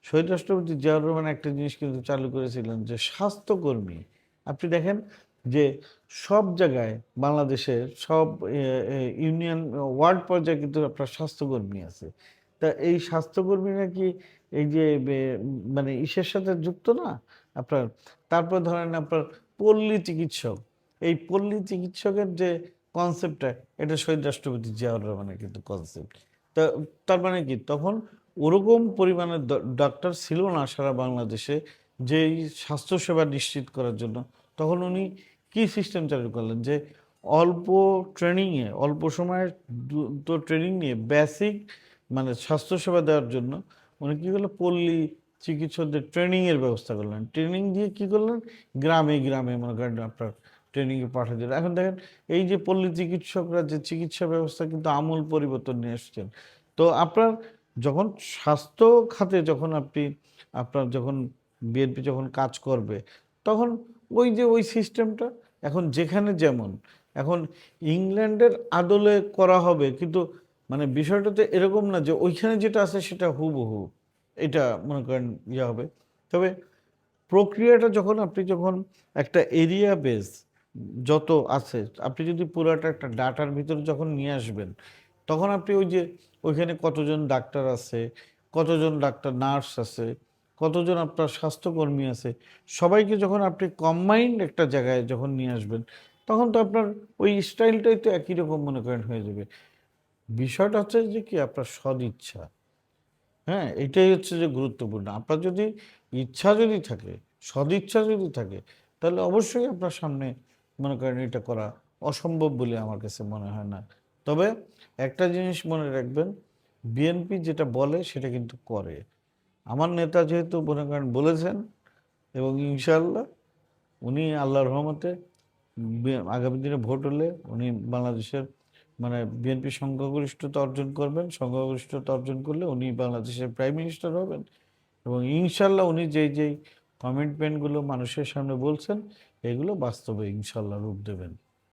শহীদ রাষ্ট্রপতি জিয়াউর রহমান একটা জিনিস কিন্তু চালু করেছিলেন যে স্বাস্থ্যকর্মী। আপনি দেখেন যে সব জায়গায় বাংলাদেশের সব ইউনিয়ন ওয়ার্ড পর্যায়ে কিন্তু আপনার স্বাস্থ্যকর্মী আছে। তা এই স্বাস্থ্যকর্মীরা কি এই যে মানে ইসের সাথে যুক্ত না আপনার? তারপর ধরেন আপনার পল্লী চিকিৎসক, এই পল্লী চিকিৎসকের যে কনসেপ্টটা, এটা শহীদ রাষ্ট্রপতি জিয়াউর রহমানের কিন্তু কনসেপ্ট। তা তার মানে কি তখন ওরকম পরিমাণে ডাক্তার ছিল না সারা বাংলাদেশে যে এই স্বাস্থ্যসেবা নিশ্চিত করার জন্য। তখন উনি কি সিস্টেম চালু করলেন যে অল্প ট্রেনিংয়ে, অল্প সময়ের তো ট্রেনিং নিয়ে বেসিক মানে স্বাস্থ্যসেবা দেওয়ার জন্য উনি কী করলেন, পল্লী চিকিৎসকদের ট্রেনিংয়ের ব্যবস্থা করলেন। ট্রেনিং দিয়ে কী করলেন, গ্রামে গ্রামে মনে করেন আপনার ট্রেনিংয়ে পাঠিয়ে দিলেন। এখন দেখেন এই যে পল্লী চিকিৎসকরা যে চিকিৎসা ব্যবস্থা কিন্তু আমূল পরিবর্তন নিয়ে এসছেন। তো আপনার যখন স্বাস্থ্য খাতে যখন আপনার যখন বিএনপি যখন কাজ করবে, তখন ওই যে ওই সিস্টেমটা এখন যেখানে যেমন, এখন ইংল্যান্ডের আদলে করা হবে, কিন্তু মানে বিষয়টা তো এরকম না যে ওইখানে যেটা আছে সেটা হুবহু এটা মনে করেন ইয়ে হবে। তবে প্রক্রিয়াটা যখন আপনি যখন একটা এরিয়া বেস যত আছে, আপনি যদি পুরাটা একটা ডাটার ভিতরে যখন নিয়ে আসবেন, তখন আপনি ওই যে ওইখানে কতজন ডাক্তার আছে, কতজন ডাক্তার নার্স আছে, কতজন আপনার স্বাস্থ্যকর্মী আছে, সবাইকে যখন আপনি কম্বাইন্ড একটা জায়গায় যখন নিয়ে আসবেন, তখন তো আপনার ওই স্টাইলটাই তো একই রকম মনে করেন হয়ে যাবে। বিষয়টা হচ্ছে যে কি আপনার সদিচ্ছা। হ্যাঁ, এটাই হচ্ছে যে গুরুত্বপূর্ণ। আপনার যদি ইচ্ছা যদি থাকে, সদিচ্ছা যদি থাকে, তাহলে অবশ্যই আপনার সামনে মনে করেন এটা করা অসম্ভব বলে আমার কাছে মনে হয় না। তবে একটা জিনিস মনে রাখবেন, বিএনপি যেটা বলে সেটা কিন্তু করে। আমার নেতা যেহেতু মনে করেন বলেছেন, এবং ইনশাআল্লাহ উনি আল্লাহর রহমতে আগামী দিনে ভোট হলে উনি বাংলাদেশের মানে বিএনপি সংখ্যাগরিষ্ঠতা অর্জন করবেন। সংখ্যাগরিষ্ঠতা অর্জন করলে উনি বাংলাদেশের প্রাইম মিনিস্টার হবেন, এবং ইনশাল্লাহ উনি যেই কমিটমেন্টগুলো মানুষের সামনে বলছেন, এগুলো বাস্তবে ইনশাল্লাহ রূপ দেবেন।